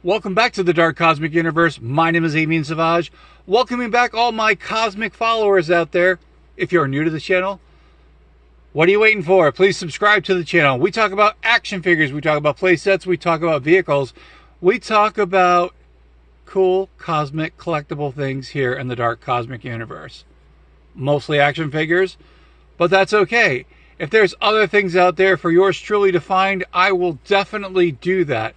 Welcome back to the Dark Cosmic Universe. My name is Avian Savage. Welcoming back all my cosmic followers out there. If you're new to the channel, what are you waiting for? Please subscribe to the channel. We talk about action figures. We talk about play sets. We talk about vehicles. We talk about cool cosmic collectible things here in the Dark Cosmic Universe. Mostly action figures, but that's okay. If there's other things out there for yours truly to find, I will definitely do that.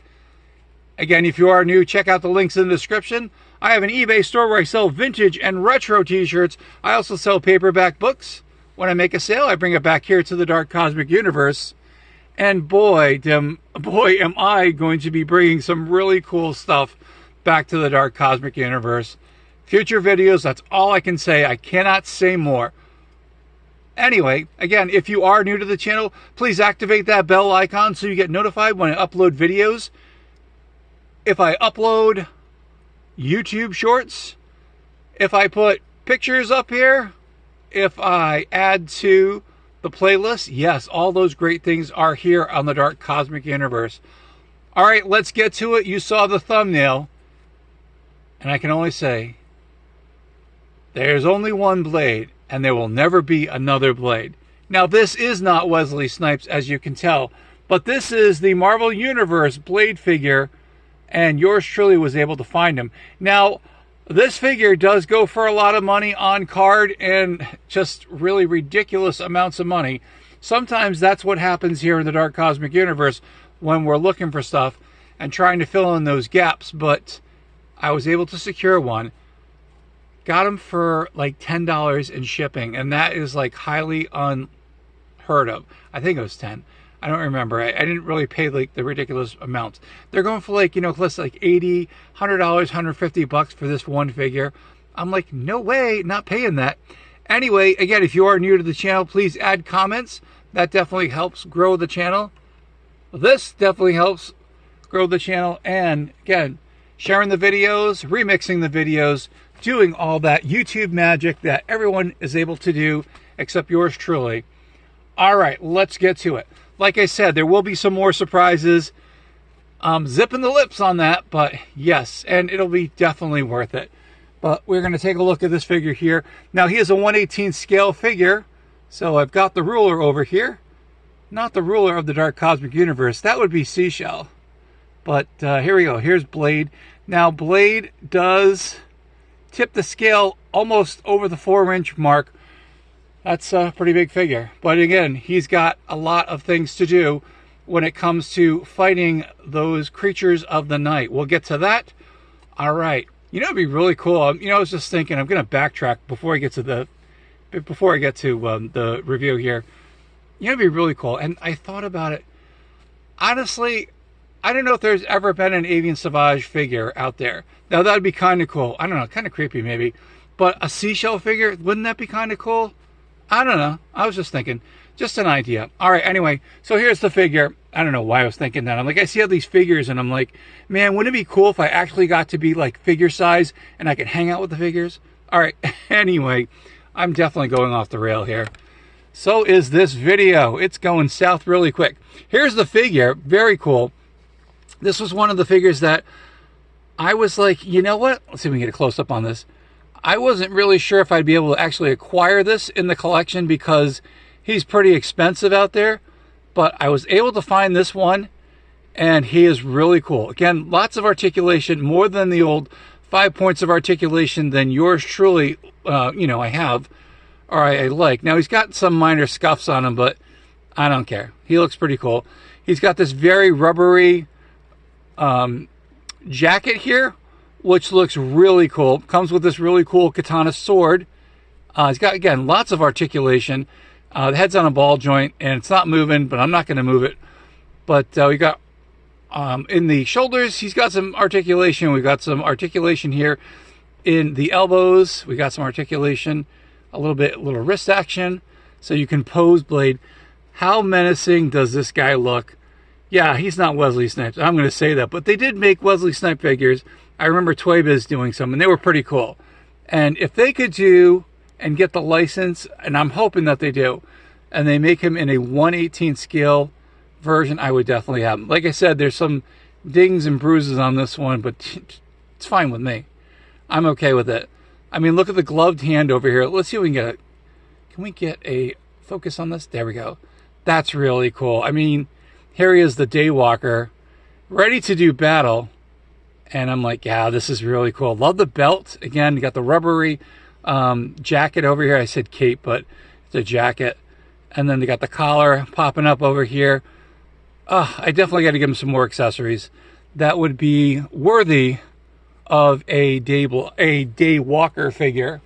Again, if you are new, check out the links in the description. I have an eBay store where I sell vintage and retro t-shirts. I also sell paperback books. When I make a sale, I bring it back here to the Dark Cosmic Universe. And boy, am I going to be bringing some really cool stuff back to the Dark Cosmic Universe. Future videos, that's all I can say. I cannot say more. Anyway, again, if you are new to the channel, please activate that bell icon so you get notified when I upload videos. If I upload YouTube shorts, if I put pictures up here, if I add to the playlist, yes, all those great things are here on the Dark Cosmic Universe. All right, let's get to it. You saw the thumbnail, and I can only say, there's only one Blade, and there will never be another Blade. Now, this is not Wesley Snipes, as you can tell, but this is the Marvel Universe Blade figure, and yours truly was able to find him. Now, this figure does go for a lot of money on card and just really ridiculous amounts of money. Sometimes that's what happens here in the Dark Cosmic Universe when we're looking for stuff and trying to fill in those gaps. But I was able to secure one. Got him for like $10 in shipping, and that is like highly unheard of. I think it was 10. I don't remember. I didn't really pay like the ridiculous amounts. They're going for like, close to like $80, $100, $150 for this one figure. I'm like, no way, not paying that. Anyway, again, if you are new to the channel, please add comments. That definitely helps grow the channel. This definitely helps grow the channel. And again, sharing the videos, remixing the videos, doing all that YouTube magic that everyone is able to do except yours truly. All right, let's get to it. Like I said, there will be some more surprises. Zipping the lips on that, but yes, and it'll be definitely worth it. But we're going to take a look at this figure here. Now, he is a 1/18 scale figure, so I've got the ruler over here. Not the ruler of the Dark Cosmic Universe. That would be Seashell. But here we go. Here's Blade. Now, Blade does tip the scale almost over the 4-inch mark. That's a pretty big figure. But again, he's got a lot of things to do when it comes to fighting those creatures of the night. We'll get to that. All right. It'd be really cool. I was just thinking I'm going to backtrack before I get to the review here. It'd be really cool. And I thought about it. Honestly, I don't know if there's ever been an Avian Savage figure out there. Now, that'd be kind of cool. I don't know, kind of creepy maybe. But a seashell figure, wouldn't that be kind of cool? I don't know. I was just thinking. Just an idea. All right, anyway. So here's the figure. I don't know why I was thinking that. I'm like, I see all these figures, and I'm like, man, wouldn't it be cool if I actually got to be like figure size and I could hang out with the figures? All right. Anyway, I'm definitely going off the rail here. So is this video. It's going south really quick. Here's the figure. Very cool. This was one of the figures that I was like, you know what? Let's see if we can get a close-up on this. I wasn't really sure if I'd be able to actually acquire this in the collection because he's pretty expensive out there. But I was able to find this one, and he is really cool. Again, lots of articulation, more than the old 5 points of articulation than yours truly, I have, or I like. Now, he's got some minor scuffs on him, but I don't care. He looks pretty cool. He's got this very rubbery jacket here, which looks really cool. Comes with this really cool katana sword. He's got, again, lots of articulation. The head's on a ball joint, and it's not moving, but I'm not going to move it. But we got, in the shoulders, he's got some articulation. We've got some articulation here in the elbows. We got some articulation, a little wrist action, so you can pose Blade. How menacing does this guy look? Yeah, he's not Wesley Snipes. I'm going to say that. But they did make Wesley Snipes figures. I remember Toy Biz doing some, and they were pretty cool. And if they could do and get the license, and I'm hoping that they do, and they make him in a 1/18 scale version, I would definitely have him. Like I said, there's some dings and bruises on this one, but it's fine with me. I'm okay with it. I mean, look at the gloved hand over here. Let's see if we can get a focus on this? There we go. That's really cool. I mean, here he is, the Daywalker, ready to do battle. And I'm like, yeah, this is really cool. Love the belt. Again, you got the rubbery jacket over here. I said cape, but it's a jacket. And then they got the collar popping up over here. I definitely got to give him some more accessories. That would be worthy of a Daywalker figure,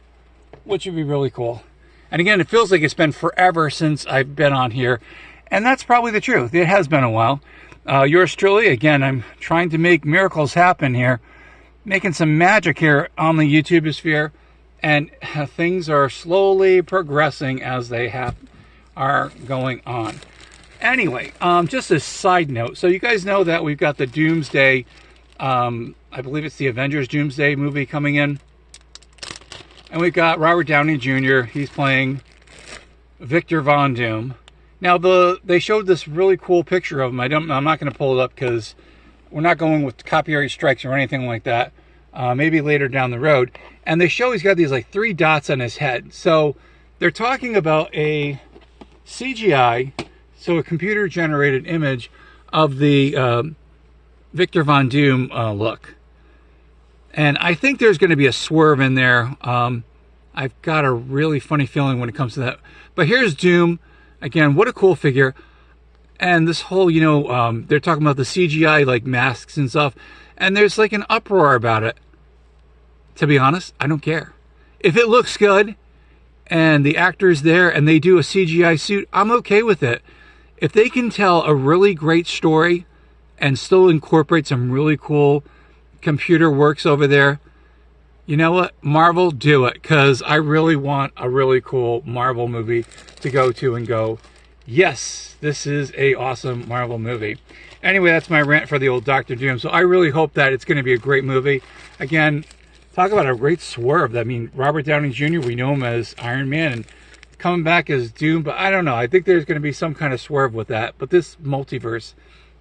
which would be really cool. And again, it feels like it's been forever since I've been on here. And that's probably the truth. It has been a while. Yours truly, again, I'm trying to make miracles happen here. Making some magic here on the YouTube sphere. And things are slowly progressing as they are going on. Anyway, just a side note. So you guys know that we've got the Doomsday, I believe it's the Avengers Doomsday movie coming in. And we've got Robert Downey Jr. He's playing Victor Von Doom. Now, they showed this really cool picture of him. I'm not going to pull it up because we're not going with copyright strikes or anything like that. Maybe later down the road. And they show he's got these like 3 dots on his head. So they're talking about a CGI, so a computer-generated image of the Victor Von Doom look. And I think there's going to be a swerve in there. I've got a really funny feeling when it comes to that. But here's Doom. Again, what a cool figure. And this whole, they're talking about the CGI, like masks and stuff. And there's like an uproar about it. To be honest, I don't care. If it looks good and the actor's there and they do a CGI suit, I'm okay with it. If they can tell a really great story and still incorporate some really cool computer works over there, you know what? Marvel, do it. Because I really want a really cool Marvel movie to go to and go, yes, this is a awesome Marvel movie. Anyway, that's my rant for the old Dr. Doom. So I really hope that it's going to be a great movie. Again, talk about a great swerve. I mean, Robert Downey Jr., we know him as Iron Man, and coming back as Doom, but I don't know. I think there's going to be some kind of swerve with that. But this multiverse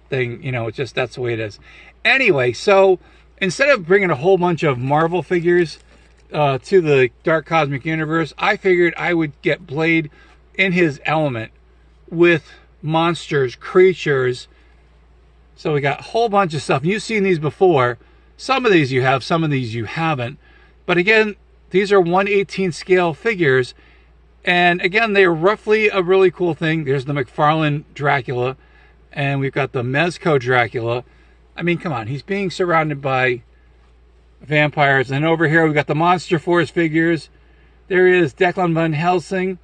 thing, it's just, that's the way it is. Anyway, so instead of bringing a whole bunch of Marvel figures to the Dark Cosmic Universe, I figured I would get Blade in his element with monsters, creatures. So we got a whole bunch of stuff. You've seen these before. Some of these you have, some of these you haven't. But again, these are 1/18 scale figures. And again, they're roughly a really cool thing. There's the McFarlane Dracula. And we've got the Mezco Dracula. I mean, come on. He's being surrounded by vampires. And over here, we've got the Monster Force figures. There is Declan Van Helsing.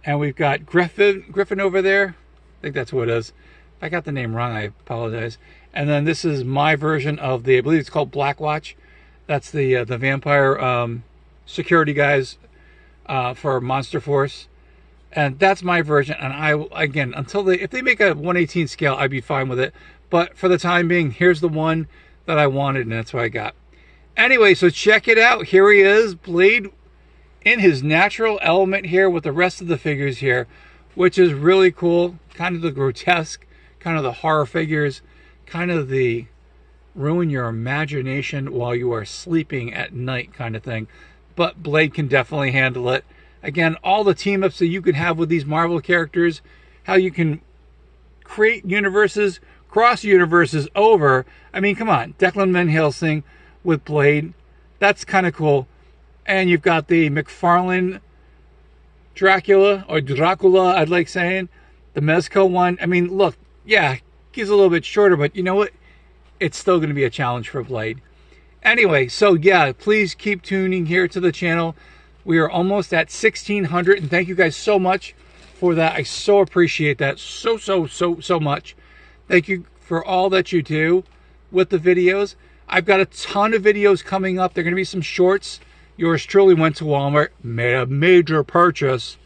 And we've got Griffin over there. I think that's what it is. If I got the name wrong, I apologize. And then this is my version of I believe it's called Black Watch. That's the vampire security guys for Monster Force. And that's my version. And again, if they make a 1/18 scale, I'd be fine with it. But for the time being, here's the one that I wanted, and that's what I got. Anyway, so check it out. Here he is, Blade in his natural element here with the rest of the figures here, which is really cool. Kind of the grotesque, kind of the horror figures, kind of the ruin your imagination while you are sleeping at night kind of thing. But Blade can definitely handle it. Again, all the team-ups that you can have with these Marvel characters, how you can create universes, cross universes over. I mean, come on. Declan Van Helsing with Blade. That's kind of cool. And you've got the McFarlane Dracula, or Dracula, I'd like saying. The Mezco one. I mean, look, yeah, he's a little bit shorter, but you know what? It's still going to be a challenge for Blade. Anyway, so yeah, please keep tuning here to the channel. We are almost at 1,600, and thank you guys so much for that. I so appreciate that so much. Thank you for all that you do with the videos. I've got a ton of videos coming up. There are going to be some shorts. Yours truly went to Walmart, made a major purchase.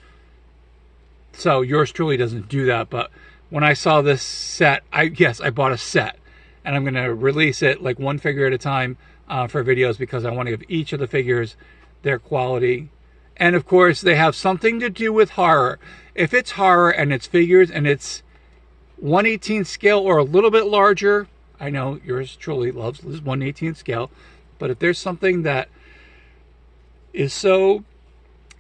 So yours truly doesn't do that, but when I saw this set, I bought a set, and I'm going to release it like one figure at a time for videos, because I want to give each of the figures their quality. And of course, they have something to do with horror. If it's horror and it's figures and it's 1/18 scale or a little bit larger, I know yours truly loves this 1/18th scale, but if there's something that is so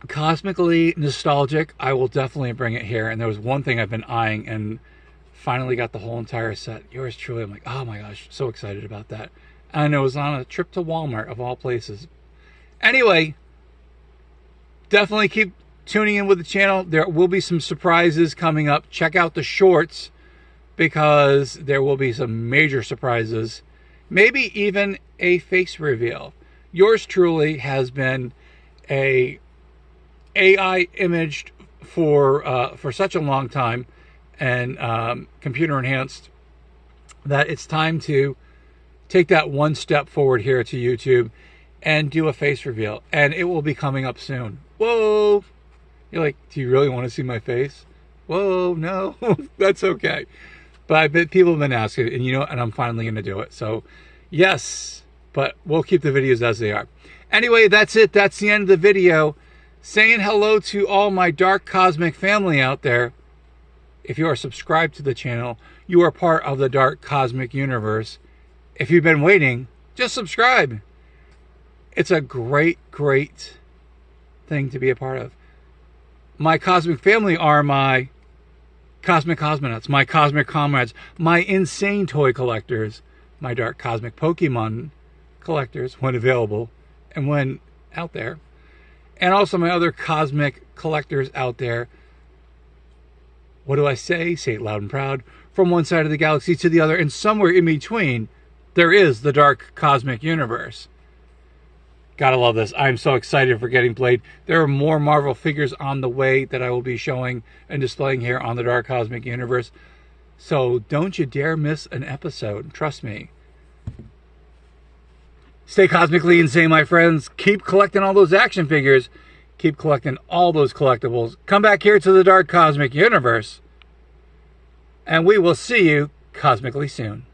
cosmically nostalgic, I will definitely bring it here. And there was one thing I've been eyeing and finally got the whole entire set. Yours truly. I'm like, oh my gosh, so excited about that. And it was on a trip to Walmart of all places. Anyway, definitely keep tuning in with the channel. There will be some surprises coming up. Check out the shorts because there will be some major surprises. Maybe even a face reveal. Yours truly has been a AI imaged for such a long time and computer enhanced that it's time to take that one step forward here to YouTube and do a face reveal. And it will be coming up soon. Whoa! You're like, do you really want to see my face? Whoa, no, that's okay. But I bet people have been asking, and and I'm finally going to do it. So, yes, but we'll keep the videos as they are. Anyway, that's it. That's the end of the video. Saying hello to all my dark cosmic family out there. If you are subscribed to the channel, you are part of the dark cosmic universe. If you've been waiting, just subscribe. It's a great, great thing to be a part of. My cosmic family are my cosmic cosmonauts, my cosmic comrades, my insane toy collectors, my dark cosmic Pokemon collectors when available and when out there, and also my other cosmic collectors out there. What do I say? Say it loud and proud. From one side of the galaxy to the other, and somewhere in between, there is the dark cosmic universe. Gotta love this. I'm so excited for Getting Played. There are more Marvel figures on the way that I will be showing and displaying here on the Dark Cosmic Universe. So don't you dare miss an episode. Trust me. Stay cosmically insane, my friends. Keep collecting all those action figures. Keep collecting all those collectibles. Come back here to the Dark Cosmic Universe. And we will see you cosmically soon.